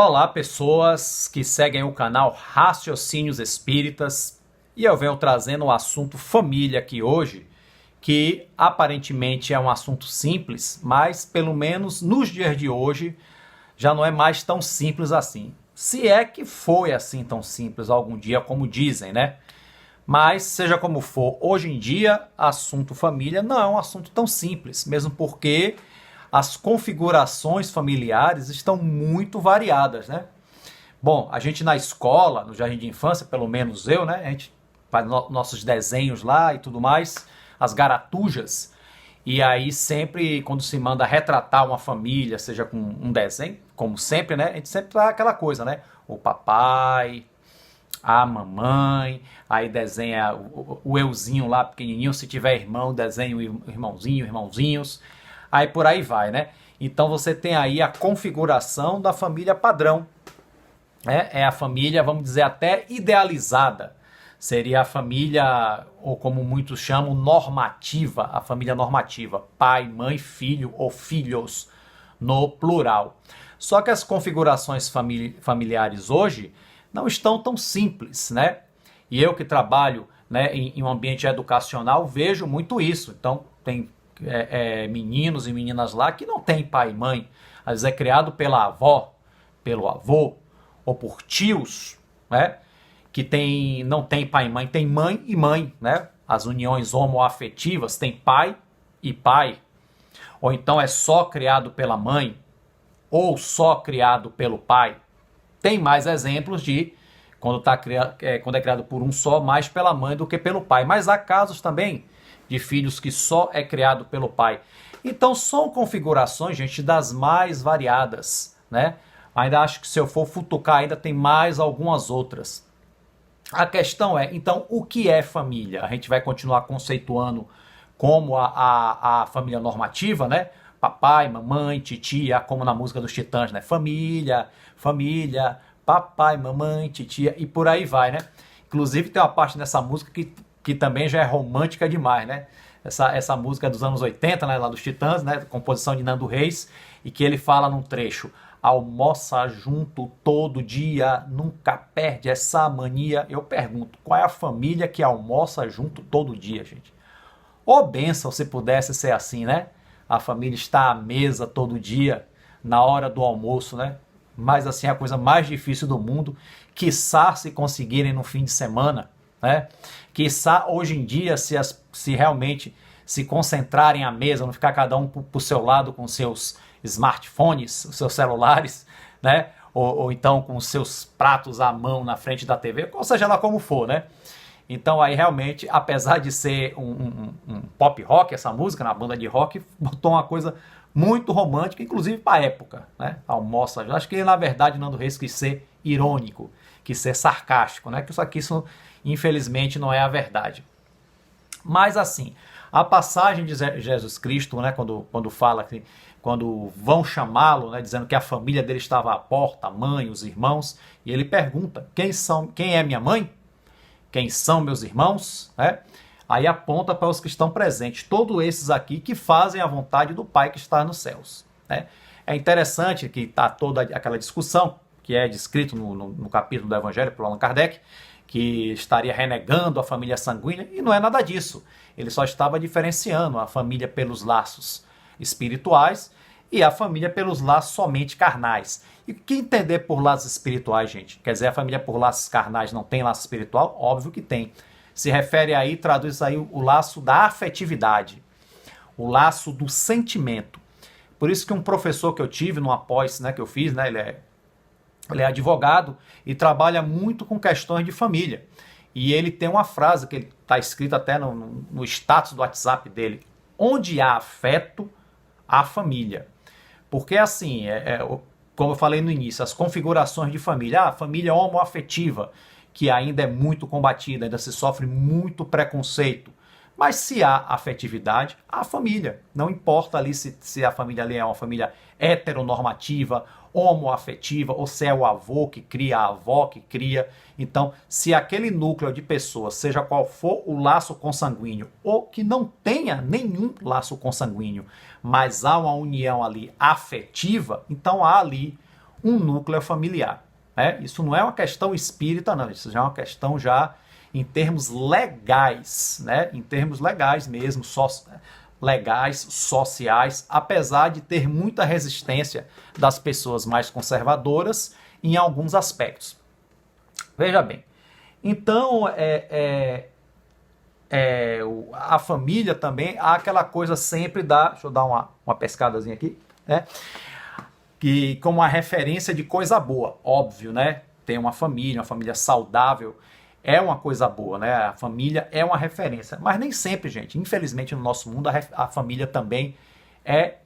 Olá, pessoas que seguem o canal Raciocínios Espíritas, e eu venho trazendo o assunto família aqui hoje, que aparentemente é um assunto simples, mas pelo menos nos dias de hoje já não é mais tão simples assim. Se é que foi assim tão simples algum dia, como dizem, né? Mas, seja como for, hoje em dia, assunto família não é um assunto tão simples, mesmo porque as configurações familiares estão muito variadas, né? Bom, a gente na escola, no jardim de infância, pelo menos eu, né? A gente faz nossos desenhos lá e tudo mais, as garatujas. E aí sempre, quando se manda retratar uma família, seja com um desenho, como sempre, né? A gente sempre traz aquela coisa, né? O papai, a mamãe, aí desenha o euzinho lá pequenininho, se tiver irmão, desenha o irmãozinho, irmãozinhos, aí por aí vai, né? Então você tem aí a configuração da família padrão, né? É a família, vamos dizer, até idealizada. Seria a família, ou como muitos chamam, normativa, a família normativa, pai, mãe, filho ou filhos, no plural. Só que as configurações familiares hoje não estão tão simples, né? E eu que trabalho, né, em um ambiente educacional vejo muito isso. Então tem meninos e meninas lá que não tem pai e mãe, às vezes é criado pela avó, pelo avô ou por tios, né? Que não tem pai e mãe, né? As uniões homoafetivas tem pai e pai, ou então é só criado pela mãe ou só criado pelo pai. Tem mais exemplos de quando é criado por um só, mais pela mãe do que pelo pai. Mas há casos também de filhos que só é criado pelo pai. Então são configurações, gente, das mais variadas, né? Ainda acho que se eu for futucar ainda tem mais algumas outras. A questão é, então, o que é família? A gente vai continuar conceituando como a família normativa, né? Papai, mamãe, titia, como na música dos Titãs, né? Família, família, papai, mamãe, titia e por aí vai, né? Inclusive tem uma parte nessa música que também já é romântica demais, né? Essa música é dos anos 80, né? Lá dos Titãs, né? Composição de Nando Reis, e que ele fala num trecho: almoça junto todo dia, nunca perde essa mania. Eu pergunto, qual é a família que almoça junto todo dia, gente? Ô benção se pudesse ser assim, né? A família está à mesa todo dia, na hora do almoço, né? Mas assim, é a coisa mais difícil do mundo, quiçá se conseguirem no fim de semana, né? Quiçá hoje em dia, se realmente se concentrarem à mesa, não ficar cada um pro seu lado com seus smartphones, os seus celulares, né? Ou então com os seus pratos à mão na frente da TV, ou seja lá como for, né? Então aí realmente, apesar de ser um pop rock, essa música, na banda de rock, botou uma coisa muito romântica, inclusive para a época, né? Almoça. Eu acho que na verdade Nando Reis quis ser irônico, quis ser sarcástico, né? Só que isso infelizmente não é a verdade. Mas assim, a passagem de Jesus Cristo, né? Quando fala que quando vão chamá-lo, né, dizendo que a família dele estava à porta, a mãe, os irmãos, e ele pergunta: quem é minha mãe? Quem são meus irmãos? Né? Aí aponta para os que estão presentes, todos esses aqui que fazem a vontade do Pai que está nos céus. Né? É interessante que está toda aquela discussão, que é descrito no capítulo do Evangelho por Allan Kardec, que estaria renegando a família sanguínea, e não é nada disso. Ele só estava diferenciando a família pelos laços espirituais e a família pelos laços somente carnais. E o que entender por laços espirituais, gente? Quer dizer, a família por laços carnais não tem laço espiritual? Óbvio que tem. Se refere aí, traduz aí o laço da afetividade, o laço do sentimento. Por isso que um professor que eu tive no após, né, que eu fiz, né, ele é advogado e trabalha muito com questões de família. E ele tem uma frase que está escrita até no status do WhatsApp dele: onde há afeto, há família. Porque assim, como eu falei no início, as configurações de família, a família homoafetiva, que ainda é muito combatida, ainda se sofre muito preconceito. Mas se há afetividade, há família. Não importa ali se a família ali é uma família heteronormativa, homoafetiva, ou se é o avô que cria, a avó que cria. Então, se aquele núcleo de pessoas, seja qual for o laço consanguíneo, ou que não tenha nenhum laço consanguíneo, mas há uma união ali afetiva, então há ali um núcleo familiar. Né? Isso não é uma questão espírita, não. Isso já é uma questão já em termos legais, né? Em termos legais mesmo, legais, sociais, apesar de ter muita resistência das pessoas mais conservadoras em alguns aspectos. Veja bem, então a família também, há aquela coisa sempre da, deixa eu dar uma pescadazinha aqui, né? Que como uma referência de coisa boa, óbvio, né? Ter uma família saudável é uma coisa boa, né? A família é uma referência, mas nem sempre, gente. Infelizmente no nosso mundo a família também é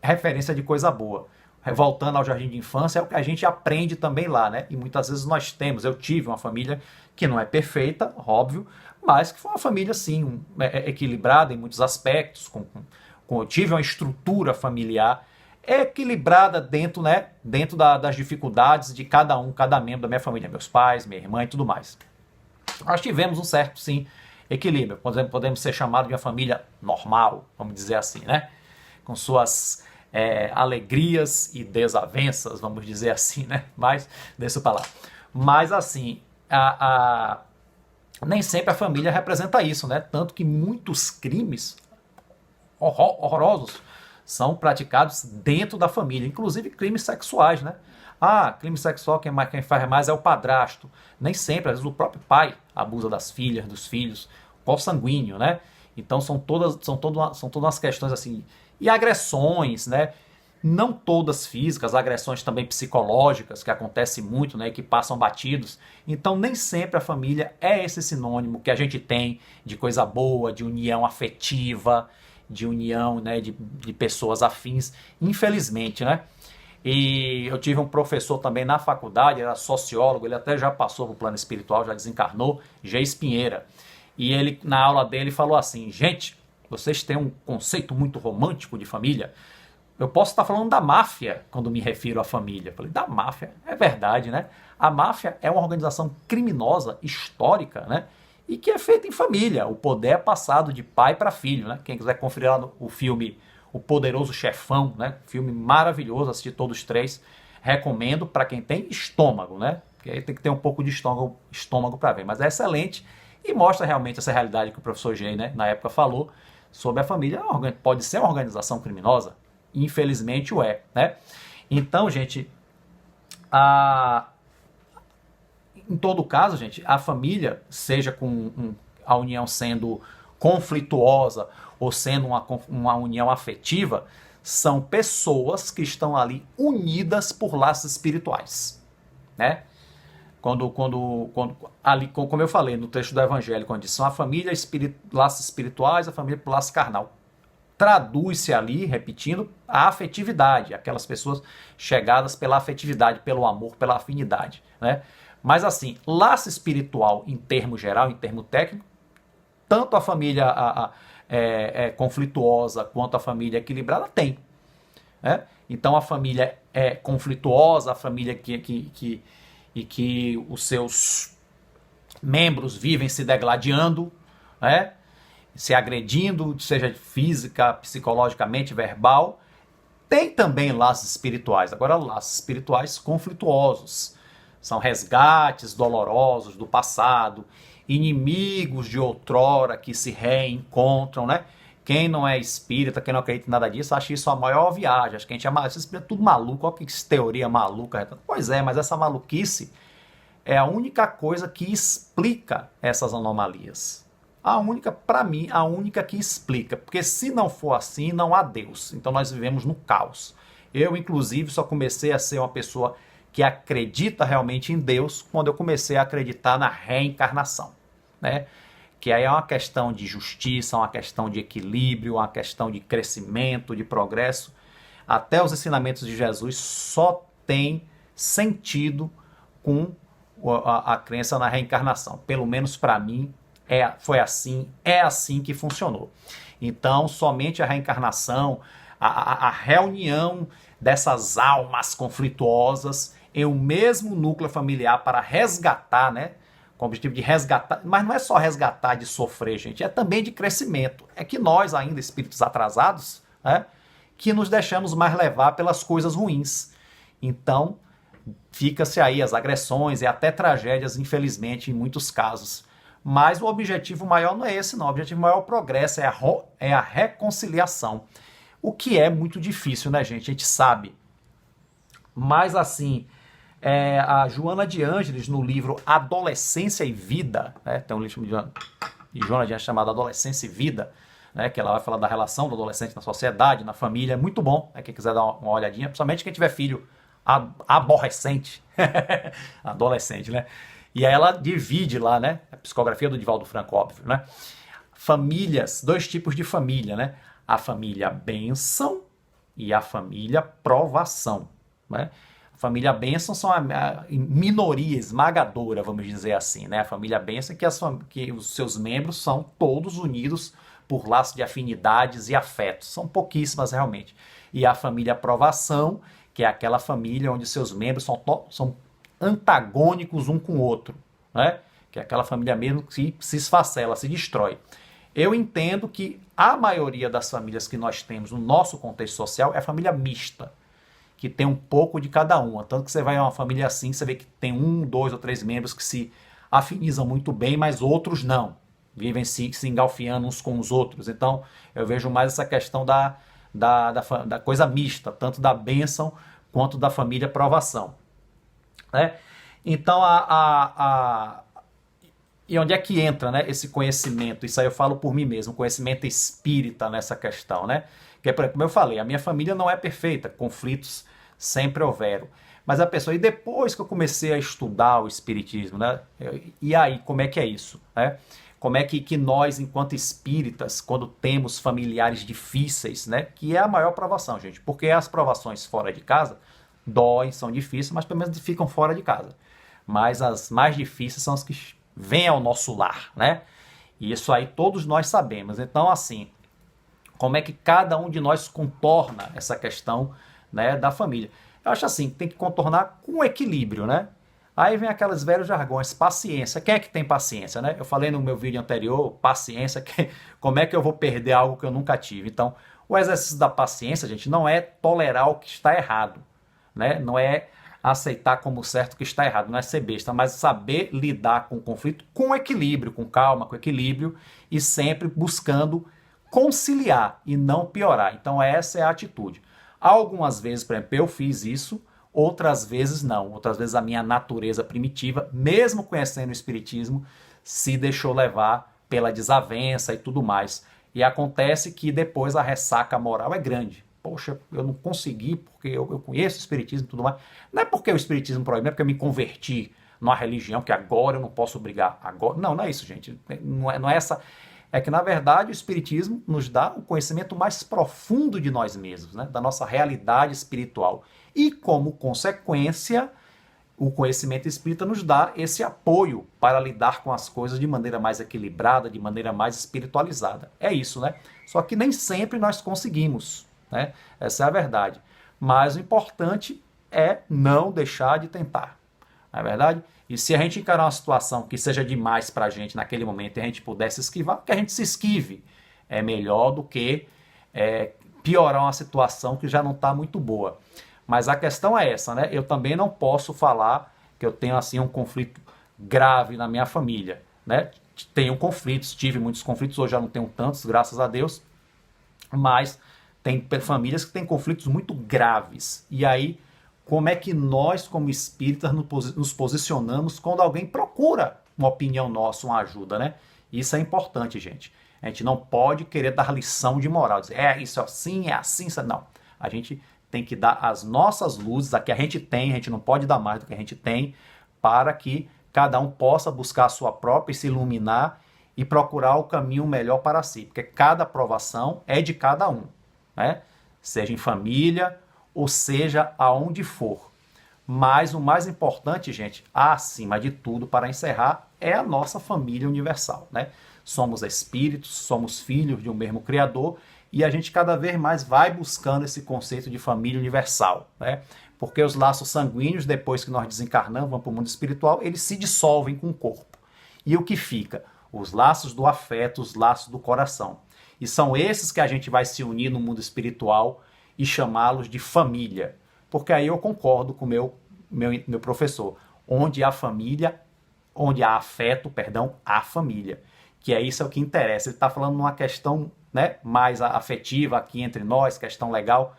referência de coisa boa. Voltando ao jardim de infância, é o que a gente aprende também lá, né? E muitas vezes eu tive uma família que não é perfeita, óbvio, mas que foi uma família, sim, equilibrada em muitos aspectos, eu tive uma estrutura familiar equilibrada dentro, né, das dificuldades de cada membro da minha família, meus pais, minha irmã e tudo mais. Nós tivemos um certo, sim, equilíbrio. Podemos ser chamados de uma família normal, vamos dizer assim, né? Com suas alegrias e desavenças, vamos dizer assim, né? Mas, deixa eu falar. Mas, assim, nem sempre a família representa isso, né? Tanto que muitos crimes horrorosos são praticados dentro da família, inclusive crimes sexuais, né? Crime sexual, quem faz mais é o padrasto. Nem sempre, às vezes o próprio pai abusa das filhas, dos filhos, consanguíneo, né? Então são todas as questões assim. E agressões, né? Não todas físicas, agressões também psicológicas, que acontecem muito, né? Que passam batidos. Então nem sempre a família é esse sinônimo que a gente tem de coisa boa, de união afetiva, de união, né, de pessoas afins, infelizmente, né? E eu tive um professor também na faculdade, era sociólogo, ele até já passou para o plano espiritual, já desencarnou, Geis Pinheira. E ele, na aula dele, falou assim: gente, vocês têm um conceito muito romântico de família. Eu posso estar falando da máfia quando me refiro à família. Eu falei, da máfia? É verdade, né? A máfia é uma organização criminosa, histórica, né? E que é feita em família. O poder é passado de pai para filho, né? Quem quiser conferir lá o filme O Poderoso Chefão, né? Filme maravilhoso, assisti todos os três. Recomendo para quem tem estômago, né? Porque aí tem que ter um pouco de estômago para ver. Mas é excelente e mostra realmente essa realidade que o professor G, né, na época falou sobre a família. Pode ser uma organização criminosa? Infelizmente o é, né? Então, gente, em todo caso, gente, a família, seja com a união sendo conflituosa ou sendo uma união afetiva, são pessoas que estão ali unidas por laços espirituais, né? Ali, como eu falei no texto do Evangelho, quando diz, são a família laços espirituais, a família por laço carnal. Traduz-se ali, repetindo, a afetividade, aquelas pessoas chegadas pela afetividade, pelo amor, pela afinidade, né? Mas assim, laço espiritual em termo geral, em termo técnico, tanto a família conflituosa quanto a família equilibrada tem. Né? Então a família é conflituosa, a família que os seus membros vivem se degladiando, né? Se agredindo, seja física, psicologicamente, verbal. Tem também laços espirituais, agora laços espirituais conflituosos. São resgates dolorosos do passado, inimigos de outrora que se reencontram, né? Quem não é espírita, quem não acredita em nada disso, acha isso a maior viagem. Acho que a gente é tudo maluco, olha que teoria maluca. Pois é, mas essa maluquice é a única coisa que explica essas anomalias. Para mim, a única que explica. Porque se não for assim, não há Deus. Então nós vivemos no caos. Eu, inclusive, só comecei a ser uma pessoa que acredita realmente em Deus quando eu comecei a acreditar na reencarnação, né? Que aí é uma questão de justiça, uma questão de equilíbrio, uma questão de crescimento, de progresso. Até os ensinamentos de Jesus só tem sentido com a crença na reencarnação. Pelo menos para mim, foi assim, é assim que funcionou. Então, somente a reencarnação, a reunião dessas almas conflituosas em um mesmo núcleo familiar para resgatar, né? Com o objetivo de resgatar, mas não é só resgatar de sofrer, gente, é também de crescimento. É que nós, ainda espíritos atrasados, né, que nos deixamos mais levar pelas coisas ruins. Então, fica-se aí as agressões e até tragédias, infelizmente, em muitos casos. Mas o objetivo maior não é esse, não. O objetivo maior é o progresso, é a reconciliação. O que é muito difícil, né, gente? A gente sabe. Mas, assim, a Joana de Ângeles, no livro Adolescência e Vida, né, tem um livro de Joana de Ângeles chamado Adolescência e Vida, né, que ela vai falar da relação do adolescente na sociedade, na família. É muito bom, né, quem quiser dar uma olhadinha, principalmente quem tiver filho aborrecente, adolescente, né? E aí ela divide lá, né? A psicografia do Divaldo Franco, óbvio, né? Famílias, dois tipos de família, né? A família bênção e a família provação, né? A família bênção são a minoria esmagadora, vamos dizer assim, né? A família bênção é que os seus membros são todos unidos por laços de afinidades e afetos. São pouquíssimas realmente. E a família provação, que é aquela família onde seus membros são antagônicos um com o outro, né? Que é aquela família mesmo que se esfacela, se destrói. Eu entendo que a maioria das famílias que nós temos no nosso contexto social é a família mista, que tem um pouco de cada uma. Tanto que você vai a uma família assim, você vê que tem 1, 2 ou 3 membros que se afinizam muito bem, mas outros não. Vivem se engalfiando uns com os outros. Então, eu vejo mais essa questão da coisa mista, tanto da bênção quanto da família provação, né? Então, e onde é que entra, né, esse conhecimento? Isso aí eu falo por mim mesmo, conhecimento espírita nessa questão, né? Que é, como eu falei, a minha família não é perfeita, conflitos sempre houveram. Mas a pessoa, e depois que eu comecei a estudar o espiritismo, né? E aí, como é que é isso, né? Como é que nós, enquanto espíritas, quando temos familiares difíceis, né? Que é a maior provação, gente. Porque as provações fora de casa doem, são difíceis, mas pelo menos ficam fora de casa. Mas as mais difíceis são as que vêm ao nosso lar, né? E isso aí todos nós sabemos. Então, assim, como é que cada um de nós contorna essa questão, né, da família? Eu acho assim, tem que contornar com equilíbrio, né? Aí vem aqueles velhos jargões, paciência. Quem é que tem paciência, né? Eu falei no meu vídeo anterior, paciência, como é que eu vou perder algo que eu nunca tive? Então, o exercício da paciência, gente, não é tolerar o que está errado, né? Não é aceitar como certo o que está errado, não é ser besta, mas saber lidar com o conflito com equilíbrio, com calma, com equilíbrio e sempre buscando conciliar e não piorar. Então, essa é a atitude. Algumas vezes, por exemplo, eu fiz isso, outras vezes não. Outras vezes a minha natureza primitiva, mesmo conhecendo o espiritismo, se deixou levar pela desavença e tudo mais. E acontece que depois a ressaca moral é grande. Poxa, eu não consegui porque eu conheço o espiritismo e tudo mais. Não é porque o espiritismo proíbe, não é porque eu me converti numa religião que agora eu não posso brigar. Agora, não é isso, gente. Não é essa... É que, na verdade, o espiritismo nos dá o conhecimento mais profundo de nós mesmos, né? Da nossa realidade espiritual. E, como consequência, o conhecimento espírita nos dá esse apoio para lidar com as coisas de maneira mais equilibrada, de maneira mais espiritualizada. É isso, né? Só que nem sempre nós conseguimos, né? Essa é a verdade. Mas o importante é não deixar de tentar, não é verdade? E se a gente encarar uma situação que seja demais para a gente naquele momento e a gente pudesse esquivar, que a gente se esquive. É melhor do que piorar uma situação que já não está muito boa. Mas a questão é essa, né? Eu também não posso falar que eu tenho assim um conflito grave na minha família, né? Tenho conflitos, tive muitos conflitos, hoje já não tenho tantos, graças a Deus. Mas tem famílias que têm conflitos muito graves. E aí, como é que nós, como espíritas, nos posicionamos quando alguém procura uma opinião nossa, uma ajuda, né? Isso é importante, gente. A gente não pode querer dar lição de moral, dizer, isso é assim, não. A gente tem que dar as nossas luzes, a que a gente não pode dar mais do que a gente tem, para que cada um possa buscar a sua própria e se iluminar e procurar o caminho melhor para si. Porque cada aprovação é de cada um, né? Seja em família, ou seja, aonde for. Mas o mais importante, gente, acima de tudo, para encerrar, é a nossa família universal, né? Somos espíritos, somos filhos de um mesmo Criador e a gente cada vez mais vai buscando esse conceito de família universal, né? Porque os laços sanguíneos, depois que nós desencarnamos, vamos para o mundo espiritual, eles se dissolvem com o corpo. E o que fica? Os laços do afeto, os laços do coração. E são esses que a gente vai se unir no mundo espiritual e chamá-los de família. Porque aí eu concordo com o meu meu professor. Onde há família, onde há afeto, perdão, há família. Que é isso, é o que interessa. Ele está falando numa questão, né, mais afetiva aqui entre nós, questão legal,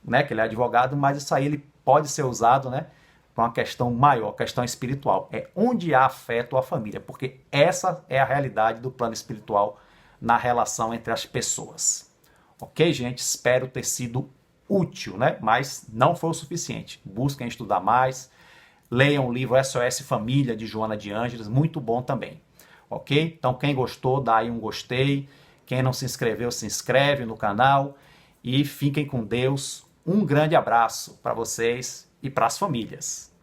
né, que ele é advogado, mas isso aí ele pode ser usado, né, para uma questão maior, questão espiritual. É onde há afeto, há família, porque essa é a realidade do plano espiritual na relação entre as pessoas. Ok, gente? Espero ter sido útil, né? Mas não foi o suficiente. Busquem estudar mais. Leiam o livro SOS Família, de Joana de Ângeles, muito bom também. Ok? Então, quem gostou, dá aí um gostei. Quem não se inscreveu, se inscreve no canal. E fiquem com Deus. Um grande abraço para vocês e para as famílias.